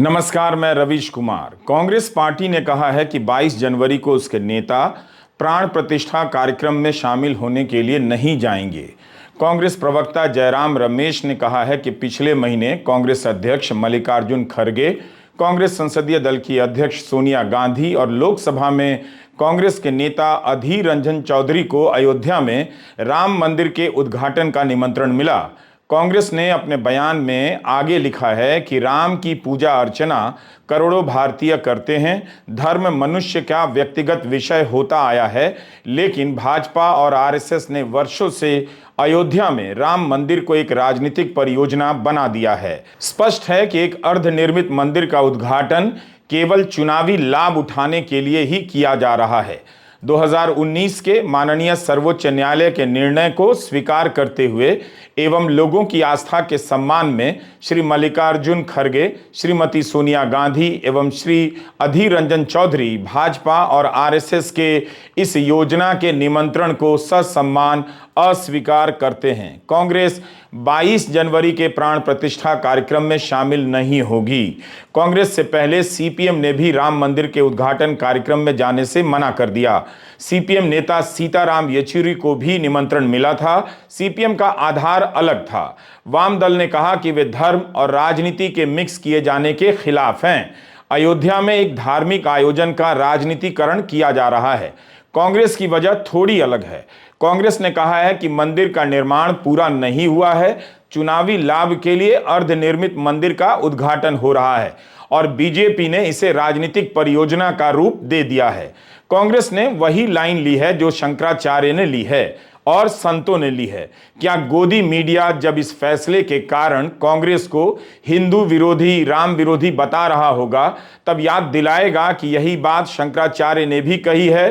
नमस्कार, मैं रवीश कुमार। कांग्रेस पार्टी ने कहा है कि 22 जनवरी को उसके नेता प्राण प्रतिष्ठा कार्यक्रम में शामिल होने के लिए नहीं जाएंगे। कांग्रेस प्रवक्ता जयराम रमेश ने कहा है कि पिछले महीने कांग्रेस अध्यक्ष मल्लिकार्जुन खड़गे, कांग्रेस संसदीय दल की अध्यक्ष सोनिया गांधी और लोकसभा में कांग्रेस के नेता अधीर रंजन चौधरी को अयोध्या में राम मंदिर के उद्घाटन का निमंत्रण मिला। कांग्रेस ने अपने बयान में आगे लिखा है कि राम की पूजा अर्चना करोड़ों भारतीय करते हैं। धर्म मनुष्य का व्यक्तिगत विषय होता आया है, लेकिन भाजपा और आरएसएस ने वर्षों से अयोध्या में राम मंदिर को एक राजनीतिक परियोजना बना दिया है। स्पष्ट है कि एक अर्धनिर्मित मंदिर का उद्घाटन केवल चुनावी लाभ उठाने के लिए ही किया जा रहा है। 2019 के माननीय सर्वोच्च न्यायालय के निर्णय को स्वीकार करते हुए एवं लोगों की आस्था के सम्मान में श्री मल्लिकार्जुन खड़गे, श्रीमती सोनिया गांधी एवं श्री अधीर रंजन चौधरी भाजपा और आरएसएस के इस योजना के निमंत्रण को ससम्मान अस्वीकार करते हैं। कांग्रेस 22 जनवरी के प्राण प्रतिष्ठा कार्यक्रम में शामिल नहीं होगी। कांग्रेस से पहले सीपीएम ने भी राम मंदिर के उद्घाटन कार्यक्रम में जाने से मना कर दिया। सीपीएम नेता सीताराम येचुरी को भी निमंत्रण मिला था। सीपीएम का आधार अलग था। वाम दल ने कहा कि वे धर्म और राजनीति के मिक्स किए जाने के खिलाफ हैं। अयोध्या में एक धार्मिक आयोजन का राजनीतिकरण किया जा रहा है। कांग्रेस की वजह थोड़ी अलग है। कांग्रेस ने कहा है कि मंदिर का निर्माण पूरा नहीं हुआ है, चुनावी लाभ के लिए अर्धनिर्मित मंदिर का उद्घाटन हो रहा है और बीजेपी ने इसे राजनीतिक परियोजना का रूप दे दिया है। कांग्रेस ने वही लाइन ली है जो शंकराचार्य ने ली है और संतों ने ली है। क्या गोदी मीडिया जब इस फैसले के कारण कांग्रेस को हिंदू विरोधी, राम विरोधी बता रहा होगा, तब याद दिलाएगा कि यही बात शंकराचार्य ने भी कही है?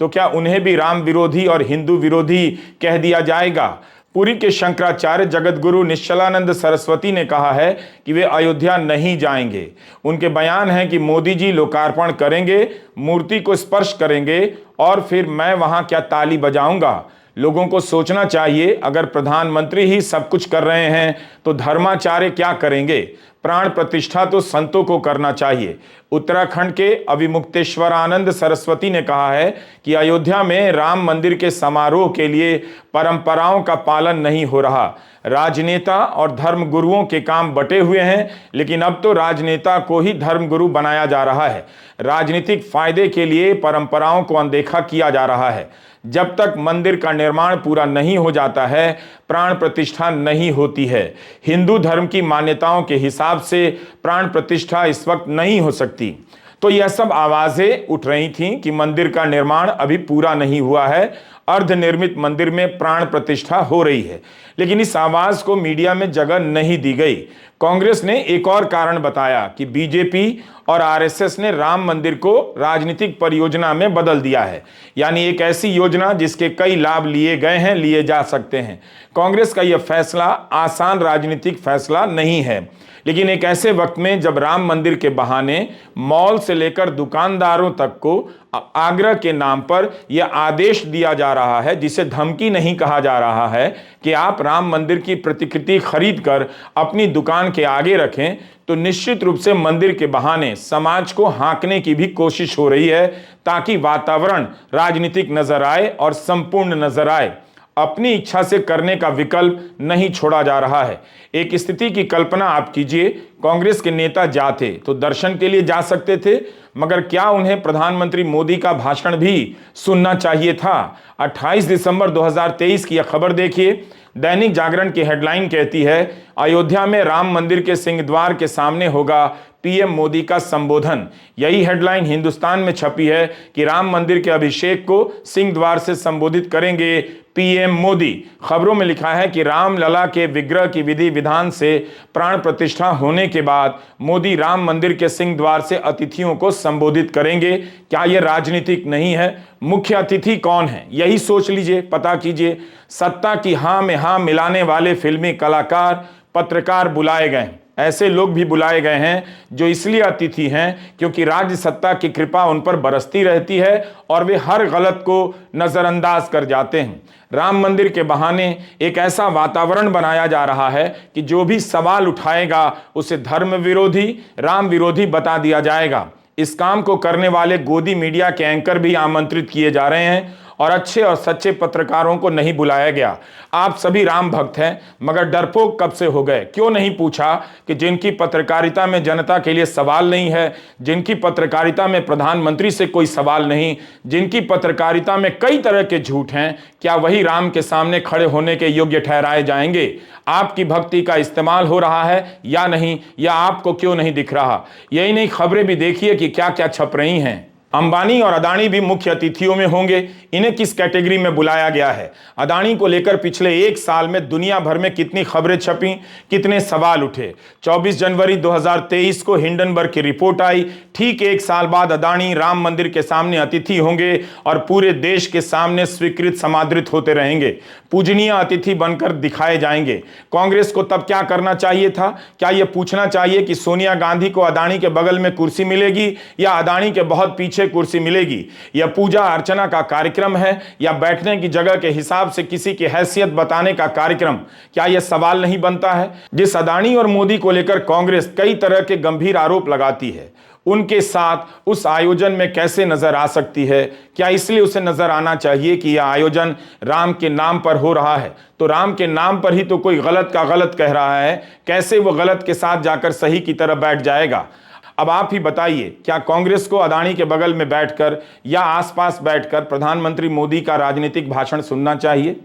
तो क्या उन्हें भी राम विरोधी और हिंदू विरोधी कह दिया जाएगा? पुरी के शंकराचार्य जगतगुरु निश्चलानंद सरस्वती ने कहा है कि वे अयोध्या नहीं जाएंगे। उनके बयान है कि मोदी जी लोकार्पण करेंगे, मूर्ति को स्पर्श करेंगे और फिर मैं वहां क्या ताली बजाऊंगा। लोगों को सोचना चाहिए, अगर प्रधानमंत्री ही सब कुछ कर रहे हैं तो धर्माचार्य क्या करेंगे? प्राण प्रतिष्ठा तो संतों को करना चाहिए। उत्तराखंड के अभिमुक्तेश्वरानंद सरस्वती ने कहा है कि अयोध्या में राम मंदिर के समारोह के लिए परंपराओं का पालन नहीं हो रहा। राजनेता और धर्मगुरुओं के काम बटे हुए हैं, लेकिन अब तो राजनेता को ही धर्मगुरु बनाया जा रहा है। राजनीतिक फायदे के लिए परंपराओं को अनदेखा किया जा रहा है। जब तक मंदिर का निर्माण पूरा नहीं हो जाता है, प्राण प्रतिष्ठा नहीं होती है। हिंदू धर्म की मान्यताओं के हिसाब से प्राण प्रतिष्ठा इस वक्त नहीं हो सकती। तो यह सब आवाजें उठ रही थीं कि मंदिर का निर्माण अभी पूरा नहीं हुआ है, अर्धनिर्मित मंदिर में प्राण प्रतिष्ठा हो रही है, लेकिन इस आवाज को मीडिया में जगह नहीं दी गई। कांग्रेस ने एक और कारण बताया कि बीजेपी और आरएसएस ने राम मंदिर को राजनीतिक परियोजना में बदल दिया है, यानी एक ऐसी योजना जिसके कई लाभ लिए गए हैं, लिए जा सकते हैं। कांग्रेस का यह फैसला आसान राजनीतिक फैसला नहीं है, लेकिन एक ऐसे वक्त में जब राम मंदिर के बहाने मॉल से लेकर दुकानदारों तक को आग्रह के नाम पर यह आदेश दिया जा रहा है, जिसे धमकी नहीं कहा जा रहा है कि आप राम मंदिर की प्रतिकृति खरीद कर अपनी दुकान के आगे रखें, तो निश्चित रूप से मंदिर के बहाने समाज को हाँकने की भी कोशिश हो रही है, ताकि वातावरण राजनीतिक नजर आए और संपूर्ण नजर आए। अपनी इच्छा से करने का विकल्प नहीं छोड़ा जा रहा है। एक स्थिति की कल्पना आप कीजिए, कांग्रेस के नेता जाते तो दर्शन के लिए जा सकते थे, मगर क्या उन्हें प्रधानमंत्री मोदी का भाषण भी सुनना चाहिए था? 28 दिसंबर 2023 की यह खबर देखिए। दैनिक जागरण की हेडलाइन कहती है, अयोध्या में राम मंदिर के सिंहद्वार के सामने होगा पीएम मोदी का संबोधन। यही हेडलाइन हिंदुस्तान में छपी है कि राम मंदिर के अभिषेक को सिंहद्वार से संबोधित करेंगे पीएम मोदी। खबरों में लिखा है कि राम लला के विग्रह की विधि विधान से प्राण प्रतिष्ठा होने के बाद मोदी राम मंदिर के सिंहद्वार से अतिथियों को संबोधित करेंगे। क्या यह राजनीतिक नहीं है? मुख्य अतिथि कौन है, यही सोच लीजिए, पता कीजिए। सत्ता की हाँ में हाँ मिलाने वाले फिल्मी कलाकार, पत्रकार बुलाए गए। ऐसे लोग भी बुलाए गए हैं जो इसलिए अतिथि हैं क्योंकि राज्य सत्ता की कृपा उन पर बरसती रहती है और वे हर गलत को नजरअंदाज कर जाते हैं। राम मंदिर के बहाने एक ऐसा वातावरण बनाया जा रहा है कि जो भी सवाल उठाएगा उसे धर्म विरोधी, राम विरोधी बता दिया जाएगा। इस काम को करने वाले गोदी मीडिया के एंकर भी आमंत्रित किए जा रहे हैं और अच्छे और सच्चे पत्रकारों को नहीं बुलाया गया। आप सभी राम भक्त हैं, मगर डरपोक कब से हो गए? क्यों नहीं पूछा कि जिनकी पत्रकारिता में जनता के लिए सवाल नहीं है, जिनकी पत्रकारिता में प्रधानमंत्री से कोई सवाल नहीं, जिनकी पत्रकारिता में कई तरह के झूठ हैं, क्या वही राम के सामने खड़े होने के योग्य ठहराए जाएंगे? आपकी भक्ति का इस्तेमाल हो रहा है या नहीं, या आपको क्यों नहीं दिख रहा? यही नहीं, खबरें भी देखिए कि क्या क्या छप रही हैं। अंबानी और अदानी भी मुख्य अतिथियों में होंगे। इन्हें किस कैटेगरी में बुलाया गया है? अदानी को लेकर पिछले एक साल में दुनिया भर में कितनी खबरें छपी, कितने सवाल उठे। 24 जनवरी 2023 को हिंडनबर्ग की रिपोर्ट आई। ठीक एक साल बाद अदानी राम मंदिर के सामने अतिथि होंगे और पूरे देश के सामने स्वीकृत समादृत होते रहेंगे, पूजनीय अतिथि बनकर दिखाए जाएंगे। कांग्रेस को तब क्या करना चाहिए था? क्या यह पूछना चाहिए कि सोनिया गांधी को अदानी के बगल में कुर्सी मिलेगी या अदानी के बहुत पीछे कुर्सी मिलेगी? यह पूजा अर्चना का कार्यक्रम है या बैठने की जगह के हिसाब से किसी की हैसियत बताने का कार्यक्रम? क्या यह सवाल नहीं बनता है? जिस अदानी और मोदी को लेकर कांग्रेस कई तरह के गंभीर आरोप लगाती है, उनके साथ उस आयोजन में कैसे नजर आ सकती है? क्या इसलिए उसे नजर आना चाहिए कि यह आयोजन राम के नाम पर हो रहा है? तो राम के नाम पर ही तो कोई गलत का गलत कह रहा है, कैसे वो गलत के साथ जाकर सही की तरफ बैठ जाएगा? अब आप ही बताइए, क्या कांग्रेस को अदानी के बगल में बैठकर या आसपास बैठकर प्रधानमंत्री मोदी का राजनीतिक भाषण सुनना चाहिए?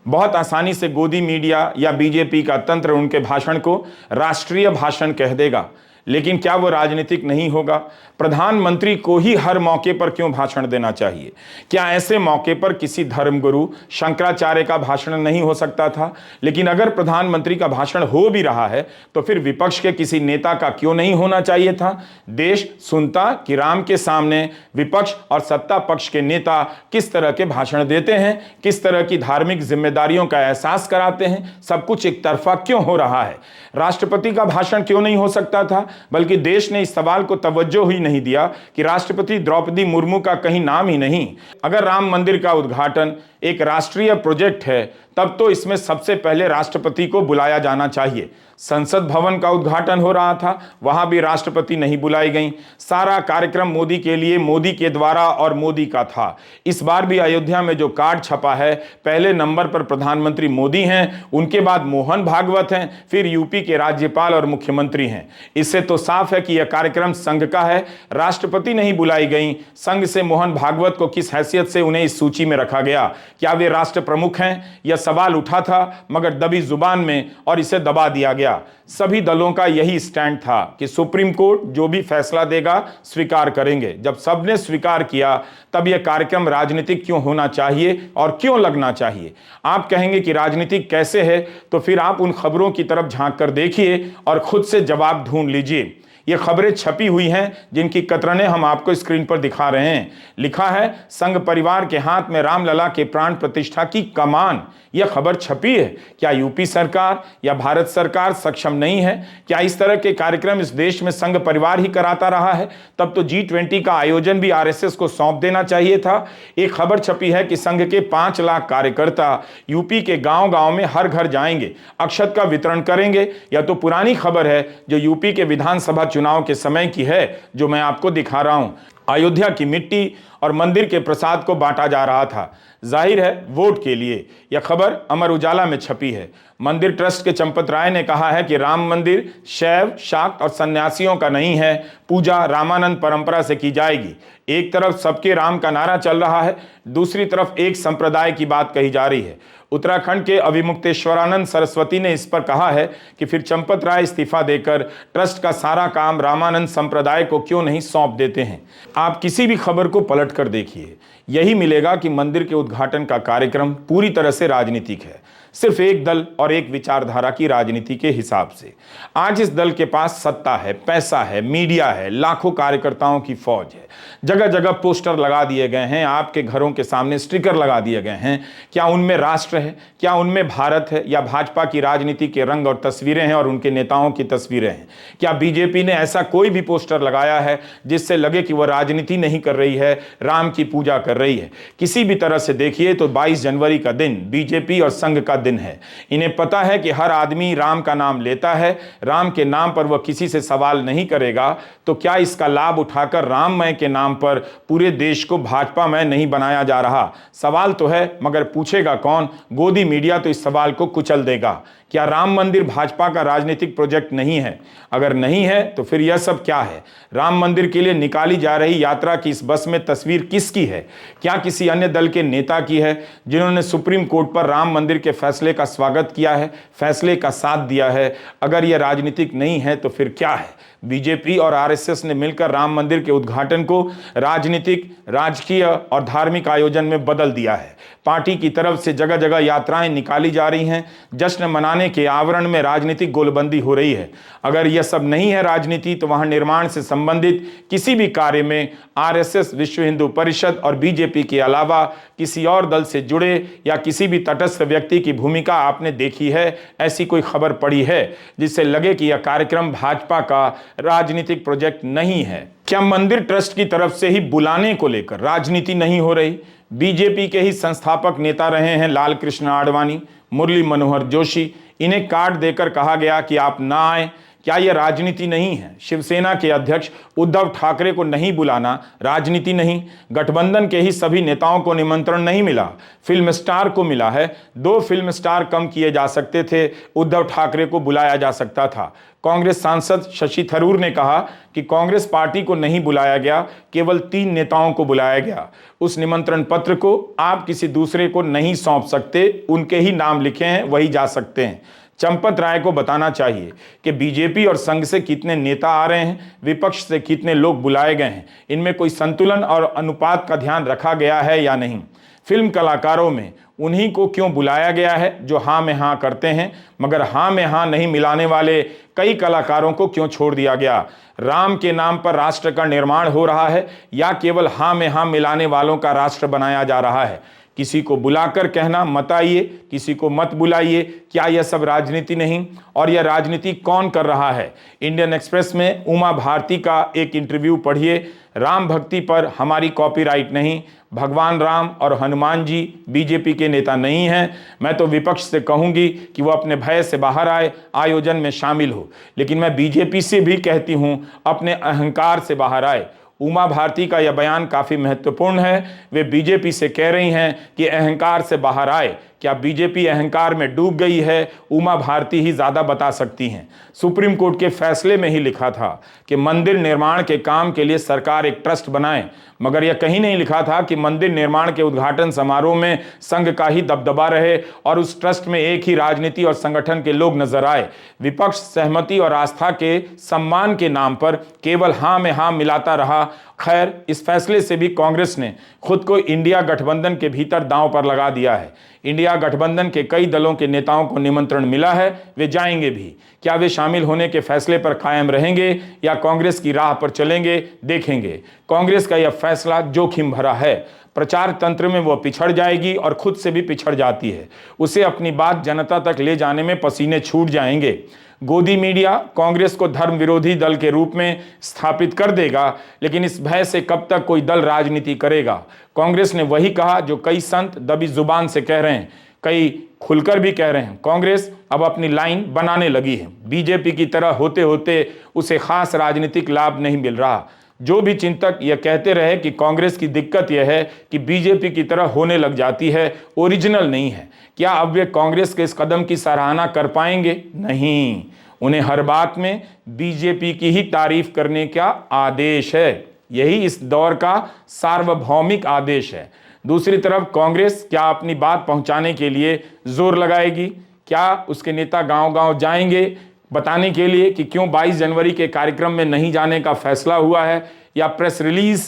बहुत आसानी से गोदी मीडिया या बीजेपी का तंत्र उनके भाषण को राष्ट्रीय भाषण कह देगा, लेकिन क्या वो राजनीतिक नहीं होगा? प्रधानमंत्री को ही हर मौके पर क्यों भाषण देना चाहिए? क्या ऐसे मौके पर किसी धर्मगुरु शंकराचार्य का भाषण नहीं हो सकता था? लेकिन अगर प्रधानमंत्री का भाषण हो भी रहा है तो फिर विपक्ष के किसी नेता का क्यों नहीं होना चाहिए था? देश सुनता कि राम के सामने विपक्ष और सत्ता पक्ष के नेता किस तरह के भाषण देते हैं, किस तरह की धार्मिक जिम्मेदारियों का एहसास कराते हैं। सब कुछ एक तरफा क्यों हो रहा है? राष्ट्रपति का भाषण क्यों नहीं हो सकता था? बल्कि देश ने इस सवाल को तवज्जो ही नहीं दिया कि राष्ट्रपति द्रौपदी मुर्मू का कहीं नाम ही नहीं। अगर राम मंदिर का उद्घाटन एक राष्ट्रीय प्रोजेक्ट है, तब तो इसमें सबसे पहले राष्ट्रपति को बुलाया जाना चाहिए। संसद भवन का उद्घाटन हो रहा था, वहां भी राष्ट्रपति नहीं बुलाई गई। सारा कार्यक्रम मोदी के लिए, मोदी के द्वारा और मोदी का था। इस बार भी अयोध्या में जो कार्ड छपा है, पहले नंबर पर प्रधानमंत्री मोदी हैं, उनके बाद मोहन भागवत हैं, फिर यूपी के राज्यपाल और मुख्यमंत्री हैं। इससे तो साफ है कि यह कार्यक्रम संघ का है। राष्ट्रपति नहीं बुलाई गई। संघ से मोहन भागवत को किस हैसियत से उन्हें इस सूची में रखा गया? क्या वे राष्ट्र प्रमुख हैं? यह सवाल उठा था मगर दबी जुबान में, और इसे दबा दिया गया। सभी दलों का यही स्टैंड था कि सुप्रीम कोर्ट जो भी फैसला देगा स्वीकार करेंगे। जब सबने स्वीकार किया, तब यह कार्यक्रम राजनीतिक क्यों होना चाहिए और क्यों लगना चाहिए? आप कहेंगे कि राजनीतिक कैसे है, तो फिर आप उन खबरों की तरफ झांक कर देखिए और खुद से जवाब ढूंढ लीजिए। ये खबरें छपी हुई हैं जिनकी कतरनें हम आपको स्क्रीन पर दिखा रहे हैं। लिखा है, संघ परिवार के हाथ में रामलला के प्राण प्रतिष्ठा की कमान। यह खबर छपी है। क्या यूपी सरकार या भारत सरकार सक्षम नहीं है? क्या इस तरह के कार्यक्रम इस देश में संघ परिवार ही कराता रहा है? तब तो G20 का आयोजन भी RSS को सौंप देना चाहिए था। एक खबर छपी है कि संघ के 5 लाख कार्यकर्ता यूपी के गांव-गांव में हर घर जाएंगे, अक्षत का वितरण करेंगे। यह तो पुरानी खबर है जो यूपी के विधानसभा चुनाव के समय की है, जो मैं आपको दिखा रहा हूं। अयोध्या की मिट्टी और मंदिर के प्रसाद को बांटा जा रहा था, जाहिर है वोट के लिए। यह खबर अमर उजाला में छपी है। मंदिर ट्रस्ट के चंपत राय ने कहा है कि राम मंदिर शैव, शाक्त और सन्यासियों का नहीं है, पूजा रामानंद परंपरा से की जाएगी। एक तरफ सबके राम का नारा चल रहा है, दूसरी तरफ एक संप्रदाय की बात कही जा रही है। उत्तराखंड के अभिमुक्तेश्वरानंद सरस्वती ने इस पर कहा है कि फिर चंपत राय इस्तीफा देकर ट्रस्ट का सारा काम रामानंद संप्रदाय को क्यों नहीं सौंप देते हैं। आप किसी भी खबर को पलट कर देखिए, यही मिलेगा कि मंदिर के उद्घाटन का कार्यक्रम पूरी तरह से राजनीतिक है। सिर्फ एक दल और एक विचारधारा की राजनीति के हिसाब से। आज इस दल के पास सत्ता है, पैसा है, मीडिया है, लाखों कार्यकर्ताओं की फौज है, जगह जगह पोस्टर लगा दिए गए हैं, आपके घरों के सामने स्टिकर लगा दिए गए हैं। क्या उनमें राष्ट्र है? क्या उनमें भारत है? या भाजपा की राजनीति के रंग और तस्वीरें हैं और उनके नेताओं की तस्वीरें हैं? क्या बीजेपी ने ऐसा कोई भी पोस्टर लगाया है जिससे लगे कि वह राजनीति नहीं कर रही है, राम की पूजा कर रही है? किसी भी तरह से देखिए तो 22 जनवरी का दिन बीजेपी और संघ का दिन है। इन्हें पता है कि हर आदमी राम का नाम लेता है, राम के नाम पर वह किसी से सवाल नहीं करेगा, तो क्या इसका लाभ उठाकर राममय के नाम पर पूरे देश को भाजपामय नहीं बनाया जा रहा? सवाल तो है, मगर पूछेगा कौन? गोदी मीडिया तो इस सवाल को कुचल देगा। क्या राम मंदिर भाजपा का राजनीतिक प्रोजेक्ट नहीं है? अगर नहीं है तो फिर यह सब क्या है? राम मंदिर के लिए निकाली जा रही यात्रा की इस बस में तस्वीर किसकी है? क्या किसी अन्य दल के नेता की है जिन्होंने सुप्रीम कोर्ट पर राम मंदिर के फैसले का स्वागत किया है, फैसले का साथ दिया है? अगर यह राजनीतिक नहीं है तो फिर क्या है? बीजेपी और आरएसएस ने मिलकर राम मंदिर के उद्घाटन को राजनीतिक, राजकीय और धार्मिक आयोजन में बदल दिया है। पार्टी की तरफ से जगह जगह यात्राएं निकाली जा रही हैं, जश्न मनाने के आवरण में राजनीतिक गोलबंदी हो रही है। अगर यह सब नहीं है राजनीति, तो वहां निर्माण से संबंधित किसी भी कार्य में आरएसएस, विश्व हिंदू परिषद और बीजेपी के अलावा किसी और दल से जुड़े या किसी भी तटस्थ व्यक्ति की भूमिका आपने देखी है? ऐसी कोई खबर पड़ी है जिससे लगे कि यह कार्यक्रम भाजपा का राजनीतिक प्रोजेक्ट नहीं है? क्या मंदिर ट्रस्ट की तरफ से ही बुलाने को लेकर राजनीति नहीं हो रही? बीजेपी के ही संस्थापक नेता रहे हैं लाल कृष्ण आडवाणी, मुरली मनोहर जोशी, इन्हें कार्ड देकर कहा गया कि आप ना आए। क्या यह राजनीति नहीं है? शिवसेना के अध्यक्ष उद्धव ठाकरे को नहीं बुलाना राजनीति नहीं? गठबंधन के ही सभी नेताओं को निमंत्रण नहीं मिला, फिल्म स्टार को मिला है। 2 फिल्म स्टार कम किए जा सकते थे, उद्धव ठाकरे को बुलाया जा सकता था। कांग्रेस सांसद शशि थरूर ने कहा कि कांग्रेस पार्टी को नहीं बुलाया गया, केवल 3 नेताओं को बुलाया गया। उस निमंत्रण पत्र को आप किसी दूसरे को नहीं सौंप सकते, उनके ही नाम लिखे हैं वही जा सकते हैं। चंपत राय को बताना चाहिए कि बीजेपी और संघ से कितने नेता आ रहे हैं, विपक्ष से कितने लोग बुलाए गए हैं, इनमें कोई संतुलन और अनुपात का ध्यान रखा गया है या नहीं? फिल्म कलाकारों में उन्हीं को क्यों बुलाया गया है जो हाँ में हाँ करते हैं, मगर हाँ में हाँ नहीं मिलाने वाले कई कलाकारों को क्यों छोड़ दिया गया? राम के नाम पर राष्ट्र का निर्माण हो रहा है या केवल हाँ में हाँ मिलाने वालों का राष्ट्र बनाया जा रहा है? किसी को बुलाकर कहना मत आइए, किसी को मत बुलाइए, क्या यह सब राजनीति नहीं? और यह राजनीति कौन कर रहा है? इंडियन एक्सप्रेस में उमा भारती का एक इंटरव्यू पढ़िए। राम भक्ति पर हमारी कॉपीराइट नहीं, भगवान राम और हनुमान जी बीजेपी के नेता नहीं हैं। मैं तो विपक्ष से कहूंगी कि वो अपने भय से बाहर आए, आयोजन में शामिल हो, लेकिन मैं बीजेपी से भी कहती हूं अपने अहंकार से बाहर आए। उमा भारती का यह बयान काफी महत्वपूर्ण है। वे बीजेपी से कह रही हैं कि अहंकार से बाहर आए। क्या बीजेपी अहंकार में डूब गई है? उमा भारती ही ज्यादा बता सकती हैं। सुप्रीम कोर्ट के फैसले में ही लिखा था कि मंदिर निर्माण के काम के लिए सरकार एक ट्रस्ट बनाए, मगर यह कहीं नहीं लिखा था कि मंदिर निर्माण के उद्घाटन समारोह में संघ का ही दबदबा रहे और उस ट्रस्ट में एक ही राजनीति और संगठन के लोग नजर आए। विपक्ष सहमति और आस्था के सम्मान के नाम पर केवल हाँ में हाँ मिलाता रहा। खैर, इस फैसले से भी कांग्रेस ने खुद को इंडिया गठबंधन के भीतर दांव पर लगा दिया है। इंडिया गठबंधन के कई दलों के नेताओं को निमंत्रण मिला है, वे जाएंगे भी। क्या वे शामिल होने के फैसले पर कायम रहेंगे या कांग्रेस की राह पर चलेंगे, देखेंगे। कांग्रेस का यह फैसला जोखिम भरा है। प्रचार तंत्र में वह पिछड़ जाएगी और खुद से भी पिछड़ जाती है। उसे अपनी बात जनता तक ले जाने में पसीने छूट जाएंगे। गोदी मीडिया कांग्रेस को धर्म विरोधी दल के रूप में स्थापित कर देगा, लेकिन इस भय से कब तक कोई दल राजनीति करेगा? कांग्रेस ने वही कहा जो कई संत दबी जुबान से कह रहे हैं, कई खुलकर भी कह रहे हैं। कांग्रेस अब अपनी लाइन बनाने लगी है। बीजेपी की तरह होते होते उसे खास राजनीतिक लाभ नहीं मिल रहा। जो भी चिंतक यह कहते रहे कि कांग्रेस की दिक्कत यह है कि बीजेपी की तरह होने लग जाती है, ओरिजिनल नहीं है। क्या अब वे कांग्रेस के इस कदम की सराहना कर पाएंगे? नहीं, उन्हें हर बात में बीजेपी की ही तारीफ करने का आदेश है। यही इस दौर का सार्वभौमिक आदेश है। दूसरी तरफ कांग्रेस क्या अपनी बात पहुंचाने के लिए जोर लगाएगी? क्या उसके नेता गांव-गांव जाएंगे बताने के लिए कि क्यों 22 जनवरी के कार्यक्रम में नहीं जाने का फैसला हुआ है, या प्रेस रिलीज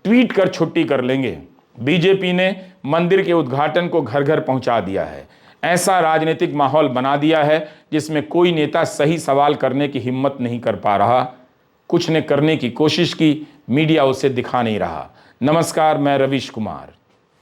ट्वीट कर छुट्टी कर लेंगे? बीजेपी ने मंदिर के उद्घाटन को घर घर पहुंचा दिया है। ऐसा राजनीतिक माहौल बना दिया है जिसमें कोई नेता सही सवाल करने की हिम्मत नहीं कर पा रहा। कुछ ने करने की कोशिश की, मीडिया उसे दिखा नहीं रहा। नमस्कार, मैं रवीश कुमार।